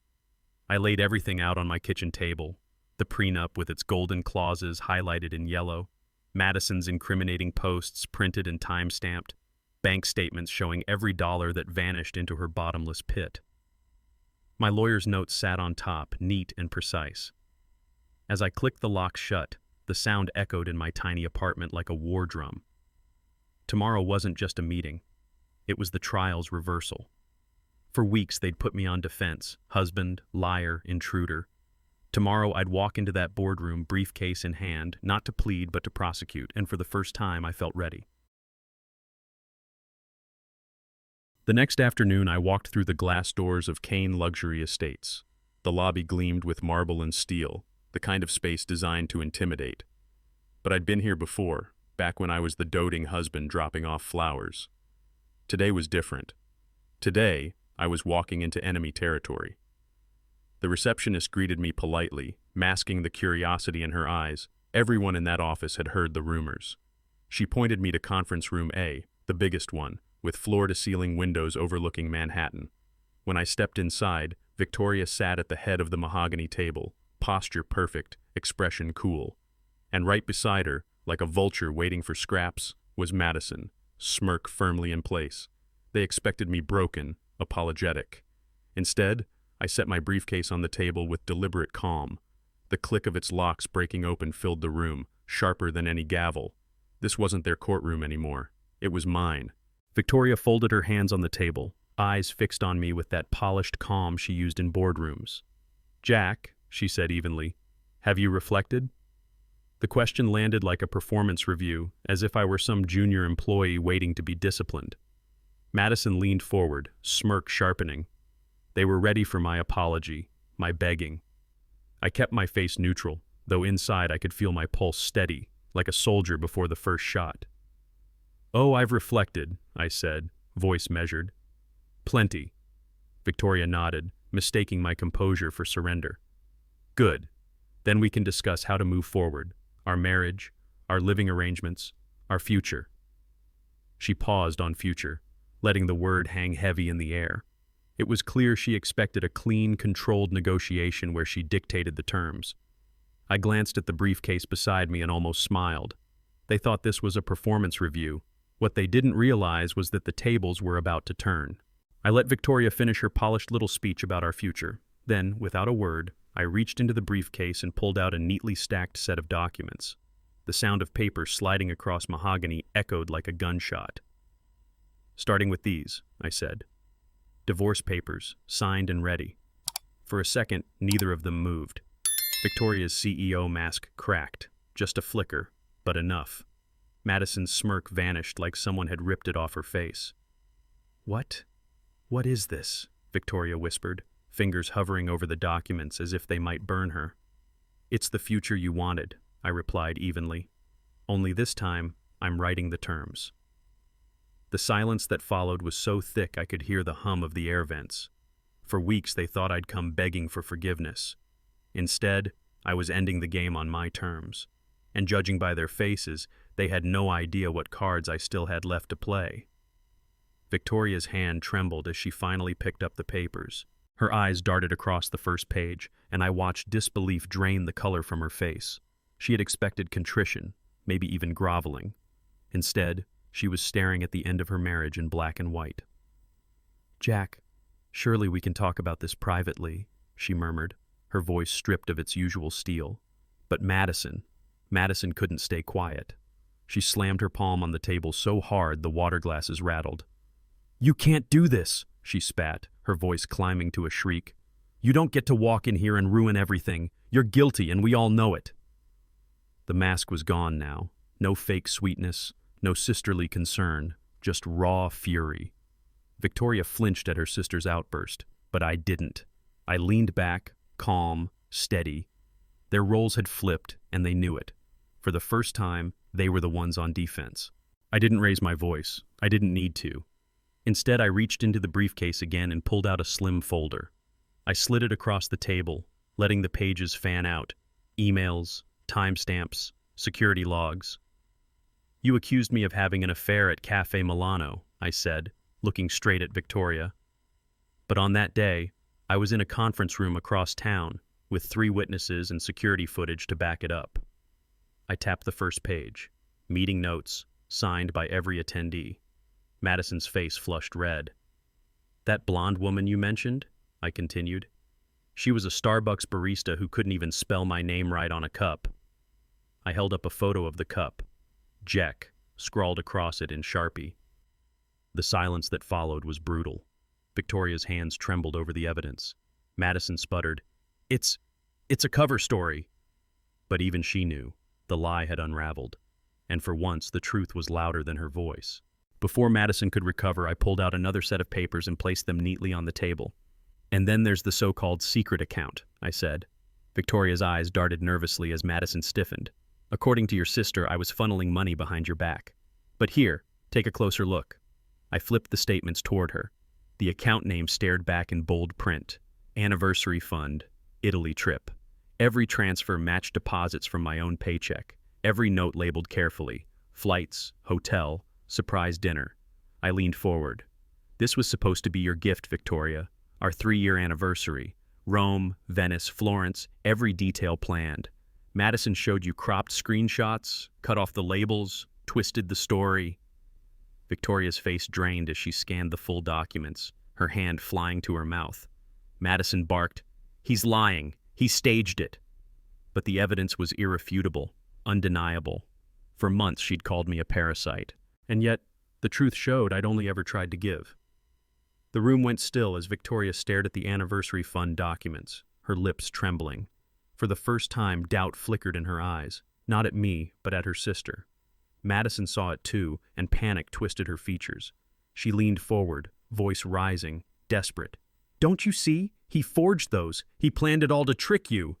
I laid everything out on my kitchen table, the prenup with its golden clauses highlighted in yellow, Madison's incriminating posts printed and time-stamped, bank statements showing every dollar that vanished into her bottomless pit. My lawyer's notes sat on top, neat and precise. As I clicked the lock shut, the sound echoed in my tiny apartment like a war drum. Tomorrow wasn't just a meeting. It was the trial's reversal. For weeks, they'd put me on defense: husband, liar, intruder. Tomorrow, I'd walk into that boardroom, briefcase in hand, not to plead but to prosecute, and for the first time, I felt ready. The next afternoon, I walked through the glass doors of Kane Luxury Estates. The lobby gleamed with marble and steel, the kind of space designed to intimidate. But I'd been here before, back when I was the doting husband dropping off flowers. Today was different. Today, I was walking into enemy territory. The receptionist greeted me politely, masking the curiosity in her eyes. Everyone in that office had heard the rumors. She pointed me to conference room A, the biggest one, with floor-to-ceiling windows overlooking Manhattan. When I stepped inside, Victoria sat at the head of the mahogany table, posture perfect, expression cool. And right beside her, like a vulture waiting for scraps, was Madison, smirk firmly in place. They expected me broken, apologetic. Instead, I set my briefcase on the table with deliberate calm. The click of its locks breaking open filled the room, sharper than any gavel. This wasn't their courtroom anymore. It was mine. Victoria folded her hands on the table, eyes fixed on me with that polished calm she used in boardrooms. "Jack," she said evenly, "have you reflected?" The question landed like a performance review, as if I were some junior employee waiting to be disciplined. Madison leaned forward, smirk sharpening. They were ready for my apology, my begging. I kept my face neutral, though inside I could feel my pulse steady, like a soldier before the first shot. "Oh, I've reflected," I said, voice measured. "Plenty." Victoria nodded, mistaking my composure for surrender. "Good. Then we can discuss how to move forward. Our marriage, our living arrangements, our future." She paused on future, letting the word hang heavy in the air. It was clear she expected a clean, controlled negotiation where she dictated the terms. I glanced at the briefcase beside me and almost smiled. They thought this was a performance review. What they didn't realize was that the tables were about to turn. I let Victoria finish her polished little speech about our future. Then, without a word, I reached into the briefcase and pulled out a neatly stacked set of documents. The The sound of paper sliding across mahogany echoed like a gunshot. "Starting with these," I said. Divorce papers, signed and ready. For a second, neither of them moved. Victoria's CEO mask cracked. Just a flicker, but enough. Madison's smirk vanished like someone had ripped it off her face. "What? What is this?" Victoria whispered, fingers hovering over the documents as if they might burn her. "It's the future you wanted," I replied evenly. "Only this time, I'm writing the terms." The silence that followed was so thick I could hear the hum of the air vents. For weeks they thought I'd come begging for forgiveness. Instead, I was ending the game on my terms. And judging by their faces, they had no idea what cards I still had left to play. Victoria's hand trembled as she finally picked up the papers. Her eyes darted across the first page, and I watched disbelief drain the color from her face. She had expected contrition, maybe even groveling. Instead, she was staring at the end of her marriage in black and white. "Jack, surely we can talk about this privately," she murmured, her voice stripped of its usual steel. But Madison couldn't stay quiet. She slammed her palm on the table so hard the water glasses rattled. "You can't do this," she spat, her voice climbing to a shriek. "You don't get to walk in here and ruin everything. You're guilty, and we all know it." The mask was gone now. No fake sweetness, no sisterly concern, just raw fury. Victoria flinched at her sister's outburst, but I didn't. I leaned back, calm, steady. Their roles had flipped, and they knew it. For the first time, they were the ones on defense. I didn't raise my voice. I didn't need to. Instead, I reached into the briefcase again and pulled out a slim folder. I slid it across the table, letting the pages fan out. Emails, timestamps, security logs. "You accused me of having an affair at Cafe Milano," I said, looking straight at Victoria. "But on that day, I was in a conference room across town, with 3 witnesses and security footage to back it up." I tapped the first page. Meeting notes, signed by every attendee. Madison's face flushed red. "That blonde woman you mentioned?" I continued. "She was a Starbucks barista who couldn't even spell my name right on a cup." I held up a photo of the cup. "Jack" scrawled across it in Sharpie. The silence that followed was brutal. Victoria's hands trembled over the evidence. Madison sputtered, It's a cover story." But even she knew. The lie had unraveled. And for once, the truth was louder than her voice. Before Madison could recover, I pulled out another set of papers and placed them neatly on the table. "And then there's the so-called secret account," I said. Victoria's eyes darted nervously as Madison stiffened. "According to your sister, I was funneling money behind your back. But here, take a closer look." I flipped the statements toward her. The account name stared back in bold print. Anniversary Fund, Italy trip. Every transfer matched deposits from my own paycheck. Every note labeled carefully. Flights, hotel, surprise dinner. I leaned forward. "This was supposed to be your gift, Victoria. Our 3-year anniversary. Rome, Venice, Florence, every detail planned. Madison showed you cropped screenshots, cut off the labels, twisted the story." Victoria's face drained as she scanned the full documents, her hand flying to her mouth. Madison barked, "He's lying. He staged it." But the evidence was irrefutable, undeniable. For months she'd called me a parasite. And yet, the truth showed I'd only ever tried to give. The room went still as Victoria stared at the anniversary fund documents, her lips trembling. For the first time, doubt flickered in her eyes, not at me, but at her sister. Madison saw it too, and panic twisted her features. She leaned forward, voice rising, desperate. "Don't you see? He forged those. He planned it all to trick you."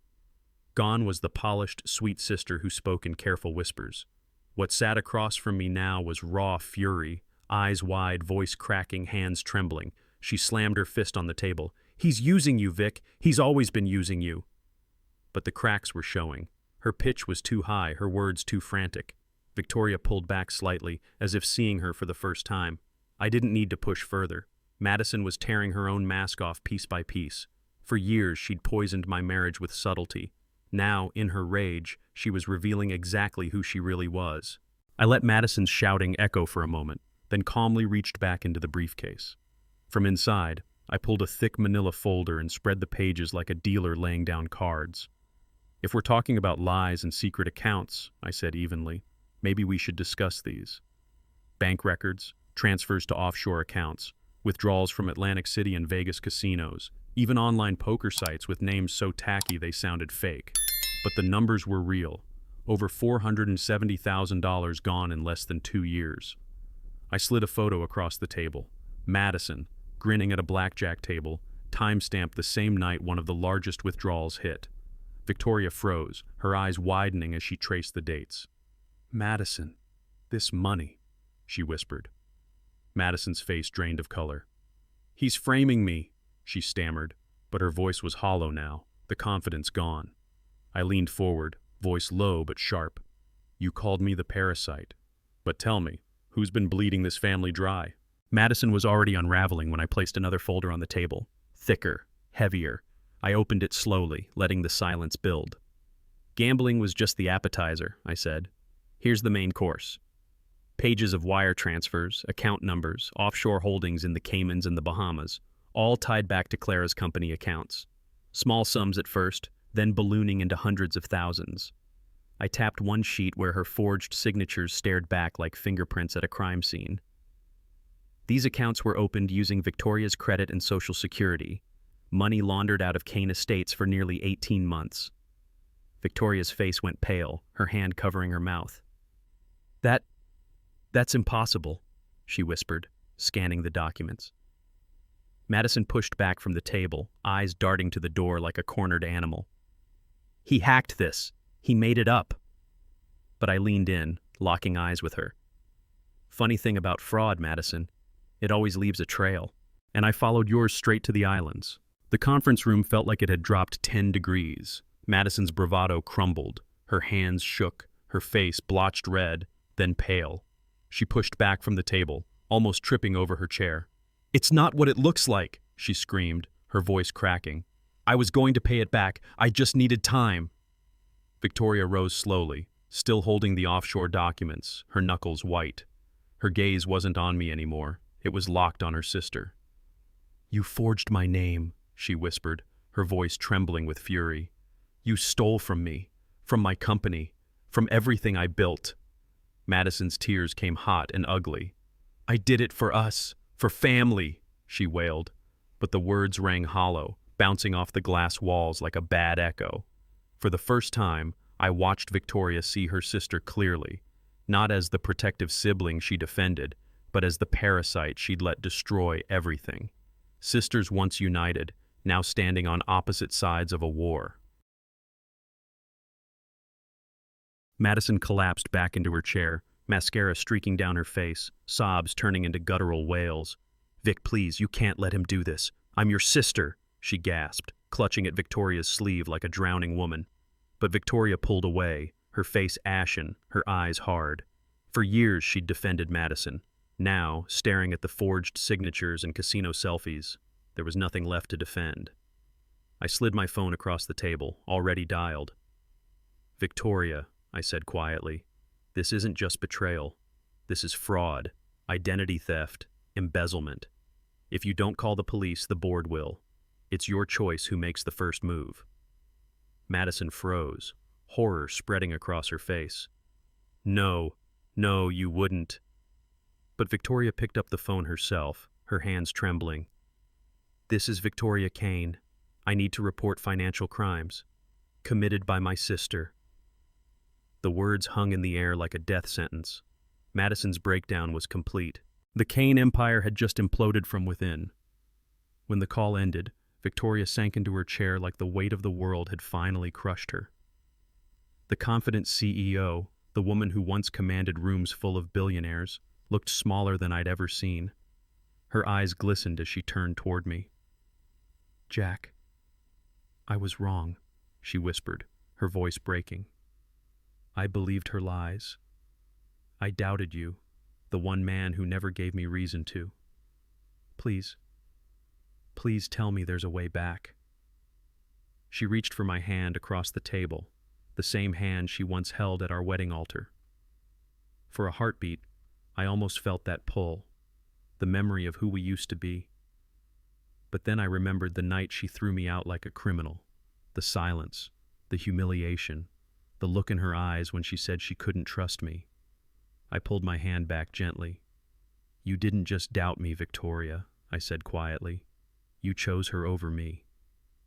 Gone was the polished, sweet sister who spoke in careful whispers. What sat across from me now was raw fury, eyes wide, voice cracking, hands trembling. She slammed her fist on the table. "He's using you, Vic. He's always been using you." But the cracks were showing. Her pitch was too high, her words too frantic. Victoria pulled back slightly, as if seeing her for the first time. I didn't need to push further. Madison was tearing her own mask off piece by piece. For years, she'd poisoned my marriage with subtlety. Now, in her rage, she was revealing exactly who she really was. I let Madison's shouting echo for a moment, then calmly reached back into the briefcase. From inside, I pulled a thick manila folder and spread the pages like a dealer laying down cards. If we're talking about lies and secret accounts, I said evenly, maybe we should discuss these. Bank records, transfers to offshore accounts, withdrawals from Atlantic City and Vegas casinos, even online poker sites with names so tacky they sounded fake. But the numbers were real. Over $470,000 gone in less than 2 years. I slid a photo across the table. Madison, grinning at a blackjack table, timestamped the same night one of the largest withdrawals hit. Victoria froze, her eyes widening as she traced the dates. "Madison, this money," she whispered. Madison's face drained of color. "He's framing me," she stammered, but her voice was hollow now, the confidence gone. I leaned forward, voice low but sharp. "You called me the parasite. But tell me, who's been bleeding this family dry?" Madison was already unraveling when I placed another folder on the table. Thicker, heavier. I opened it slowly, letting the silence build. "Gambling was just the appetizer," I said. "Here's the main course. Pages of wire transfers, account numbers, offshore holdings in the Caymans and the Bahamas, all tied back to Clara's company accounts. Small sums at first, then ballooning into hundreds of thousands. I tapped one sheet where her forged signatures stared back like fingerprints at a crime scene. These accounts were opened using Victoria's credit and Social Security, money laundered out of Kane estates for nearly 18 months. Victoria's face went pale, her hand covering her mouth. That's impossible," she whispered, scanning the documents. Madison pushed back from the table, eyes darting to the door like a cornered animal. "He hacked this. He made it up." But I leaned in, locking eyes with her. "Funny thing about fraud, Madison, it always leaves a trail. And I followed yours straight to the islands." The conference room felt like it had dropped 10 degrees. Madison's bravado crumbled. Her hands shook, her face blotched red, then pale. She pushed back from the table, almost tripping over her chair. "It's not what it looks like," she screamed, her voice cracking. "I was going to pay it back. I just needed time." Victoria rose slowly, still holding the offshore documents, her knuckles white. Her gaze wasn't on me anymore. It was locked on her sister. "You forged my name," she whispered, her voice trembling with fury. "You stole from me, from my company, from everything I built." Madison's tears came hot and ugly. "I did it for us, for family," she wailed, but the words rang hollow, bouncing off the glass walls like a bad echo. For the first time, I watched Victoria see her sister clearly, not as the protective sibling she defended, but as the parasite she'd let destroy everything. Sisters once united, now standing on opposite sides of a war. Madison collapsed back into her chair, mascara streaking down her face, sobs turning into guttural wails. "Vic, please, you can't let him do this. I'm your sister," she gasped, clutching at Victoria's sleeve like a drowning woman. But Victoria pulled away, her face ashen, her eyes hard. For years she'd defended Madison. Now, staring at the forged signatures and casino selfies, there was nothing left to defend. I slid my phone across the table, already dialed. "Victoria," I said quietly, "this isn't just betrayal. This is fraud, identity theft, embezzlement. If you don't call the police, the board will. It's your choice who makes the first move." Madison froze, horror spreading across her face. No, you wouldn't." But Victoria picked up the phone herself, her hands trembling. "This is Victoria Kane. I need to report financial crimes. Committed by my sister." The words hung in the air like a death sentence. Madison's breakdown was complete. The Kane empire had just imploded from within. When the call ended, Victoria sank into her chair like the weight of the world had finally crushed her. The confident CEO, the woman who once commanded rooms full of billionaires, looked smaller than I'd ever seen. Her eyes glistened as she turned toward me. "Jack, I was wrong," she whispered, her voice breaking. "I believed her lies. I doubted you, the one man who never gave me reason to. Please tell me there's a way back." She reached for my hand across the table, the same hand she once held at our wedding altar. For a heartbeat, I almost felt that pull, the memory of who we used to be. But then I remembered the night she threw me out like a criminal, the silence, the humiliation, the look in her eyes when she said she couldn't trust me. I pulled my hand back gently. "You didn't just doubt me, Victoria," I said quietly. "You chose her over me,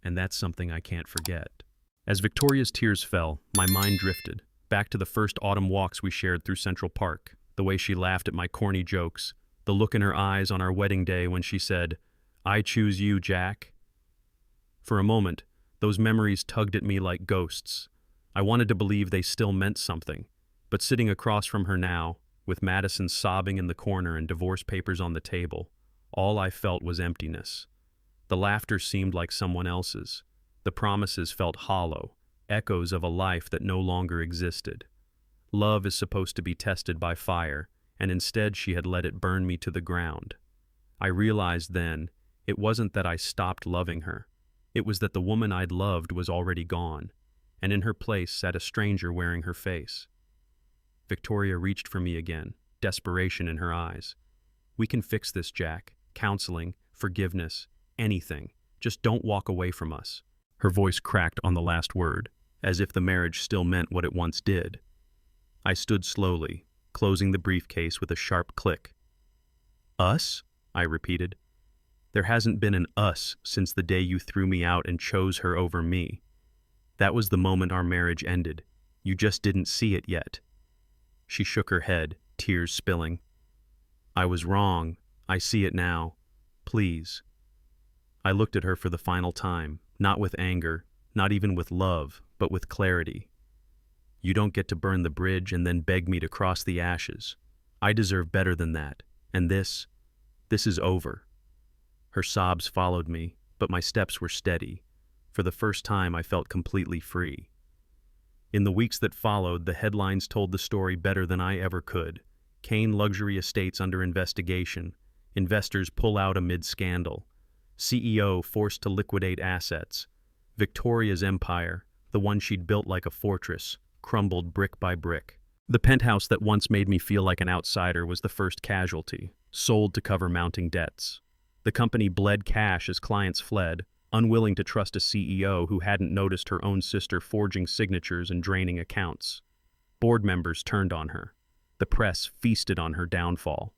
and that's something I can't forget." As Victoria's tears fell, my mind drifted, back to the first autumn walks we shared through Central Park, the way she laughed at my corny jokes, the look in her eyes on our wedding day when she said, "I choose you, Jack." For a moment, those memories tugged at me like ghosts. I wanted to believe they still meant something, but sitting across from her now, with Madison sobbing in the corner and divorce papers on the table, all I felt was emptiness. The laughter seemed like someone else's. The promises felt hollow, echoes of a life that no longer existed. Love is supposed to be tested by fire, and instead she had let it burn me to the ground. I realized then, it wasn't that I stopped loving her. It was that the woman I'd loved was already gone, and in her place sat a stranger wearing her face. Victoria reached for me again, desperation in her eyes. "We can fix this, Jack. Counseling, forgiveness, anything. Just don't walk away from us." Her voice cracked on the last word, as if the marriage still meant what it once did. I stood slowly, closing the briefcase with a sharp click. "Us?" I repeated. "There hasn't been an us since the day you threw me out and chose her over me. That was the moment our marriage ended. You just didn't see it yet." She shook her head, tears spilling. "I was wrong. I see it now. Please." I looked at her for the final time, not with anger, not even with love, but with clarity. "You don't get to burn the bridge and then beg me to cross the ashes. I deserve better than that, and this is over." Her sobs followed me, but my steps were steady. For the first time, I felt completely free. In the weeks that followed, the headlines told the story better than I ever could. Kane luxury estates under investigation. Investors pull out amid scandal. CEO forced to liquidate assets. Victoria's empire, the one she'd built like a fortress, crumbled brick by brick. The penthouse that once made me feel like an outsider was the first casualty, sold to cover mounting debts. The company bled cash as clients fled, unwilling to trust a CEO who hadn't noticed her own sister forging signatures and draining accounts. Board members turned on her. The press feasted on her downfall.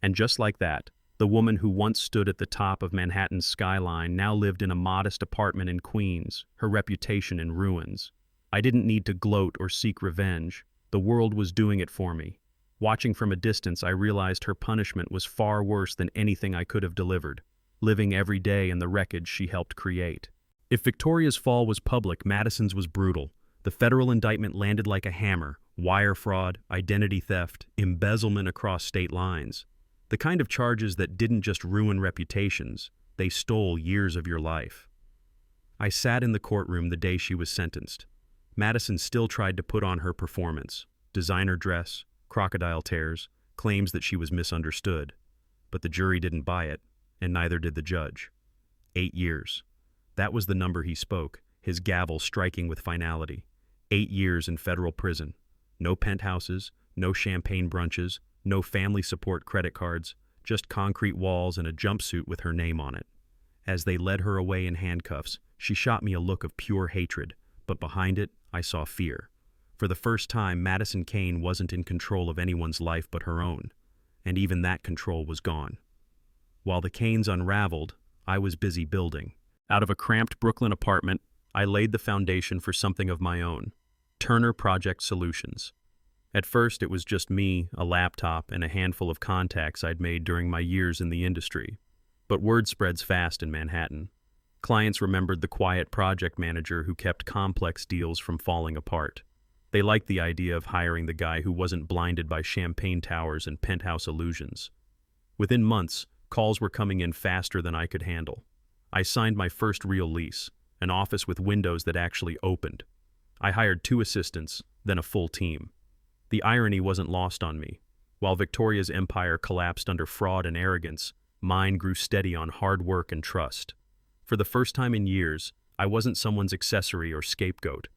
And just like that, the woman who once stood at the top of Manhattan's skyline now lived in a modest apartment in Queens, her reputation in ruins. I didn't need to gloat or seek revenge. The world was doing it for me. Watching from a distance, I realized her punishment was far worse than anything I could have delivered, living every day in the wreckage she helped create. If Victoria's fall was public, Madison's was brutal. The federal indictment landed like a hammer: wire fraud, identity theft, embezzlement across state lines. The kind of charges that didn't just ruin reputations, they stole years of your life. I sat in the courtroom the day she was sentenced. Madison still tried to put on her performance: designer dress, crocodile tears, claims that she was misunderstood. But the jury didn't buy it, and neither did the judge. 8 years. That was the number he spoke, his gavel striking with finality. 8 years in federal prison. No penthouses, no champagne brunches, no family support credit cards, just concrete walls and a jumpsuit with her name on it. As they led her away in handcuffs, she shot me a look of pure hatred, but behind it, I saw fear. For the first time, Madison Kane wasn't in control of anyone's life but her own, and even that control was gone. While the Kanes unraveled, I was busy building. Out of a cramped Brooklyn apartment, I laid the foundation for something of my own: Turner Project Solutions. At first, it was just me, a laptop, and a handful of contacts I'd made during my years in the industry. But word spreads fast in Manhattan. Clients remembered the quiet project manager who kept complex deals from falling apart. They liked the idea of hiring the guy who wasn't blinded by champagne towers and penthouse illusions. Within months, calls were coming in faster than I could handle. I signed my first real lease, an office with windows that actually opened. I hired 2 assistants, then a full team. The irony wasn't lost on me. While Victoria's empire collapsed under fraud and arrogance, mine grew steady on hard work and trust. For the first time in years, I wasn't someone's accessory or scapegoat.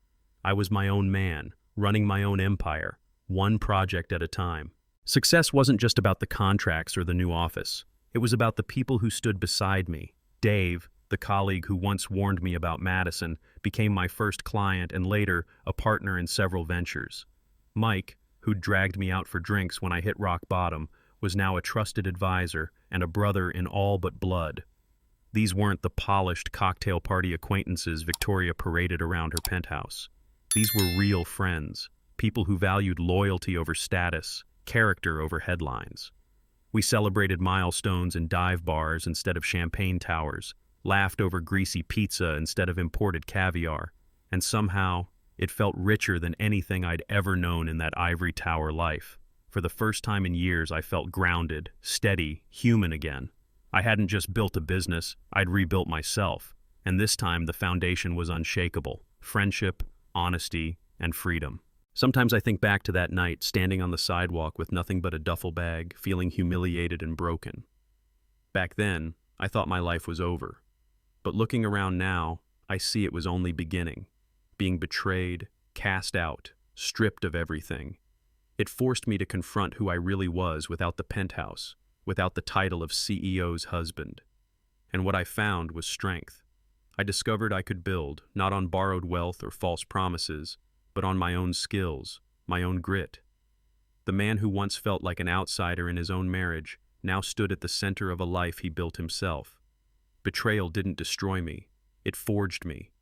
I was my own man, running my own empire, one project at a time. Success wasn't just about the contracts or the new office. It was about the people who stood beside me: Dave, the colleague who once warned me about Madison, became my first client and later a partner in several ventures. Mike, who'd dragged me out for drinks when I hit rock bottom, was now a trusted advisor and a brother in all but blood. These weren't the polished cocktail party acquaintances Victoria paraded around her penthouse. These were real friends, people who valued loyalty over status, character over headlines. We celebrated milestones in dive bars instead of champagne towers, laughed over greasy pizza instead of imported caviar, and somehow it felt richer than anything I'd ever known in that ivory tower life. For the first time in years, I felt grounded, steady, human again. I hadn't just built a business, I'd rebuilt myself, and this time the foundation was unshakable: friendship, honesty, and freedom. Sometimes I think back to that night, standing on the sidewalk with nothing but a duffel bag, feeling humiliated and broken. Back then, I thought my life was over. But looking around now, I see it was only beginning. Being betrayed, cast out, stripped of everything. It forced me to confront who I really was without the penthouse, without the title of CEO's husband. And what I found was strength. I discovered I could build, not on borrowed wealth or false promises, but on my own skills, my own grit. The man who once felt like an outsider in his own marriage now stood at the center of a life he built himself. Betrayal didn't destroy me, it forged me.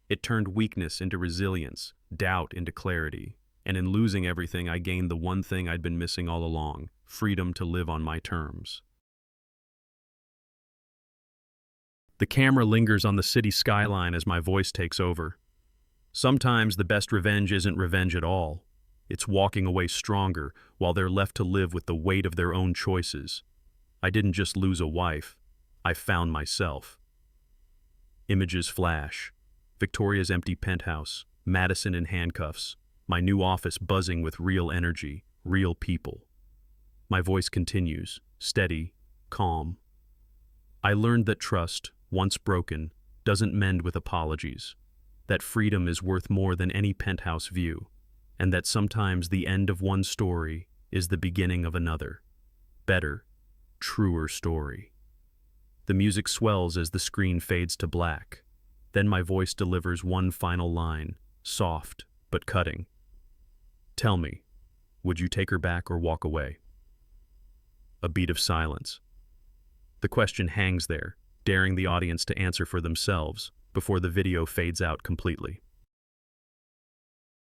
It turned weakness into resilience, doubt into clarity, and in losing everything I gained the one thing I'd been missing all along: freedom to live on my terms. The camera lingers on the city skyline as my voice takes over. Sometimes the best revenge isn't revenge at all. It's walking away stronger while they're left to live with the weight of their own choices. I didn't just lose a wife, I found myself. Images flash. Victoria's empty penthouse, Madison in handcuffs, my new office buzzing with real energy, real people. My voice continues, steady, calm. I learned that trust, once broken, doesn't mend with apologies, that freedom is worth more than any penthouse view, and that sometimes the end of one story is the beginning of another, better, truer story. The music swells as the screen fades to black. Then my voice delivers one final line, soft but cutting. Tell me, would you take her back or walk away? A beat of silence. The question hangs there, daring the audience to answer for themselves before the video fades out completely.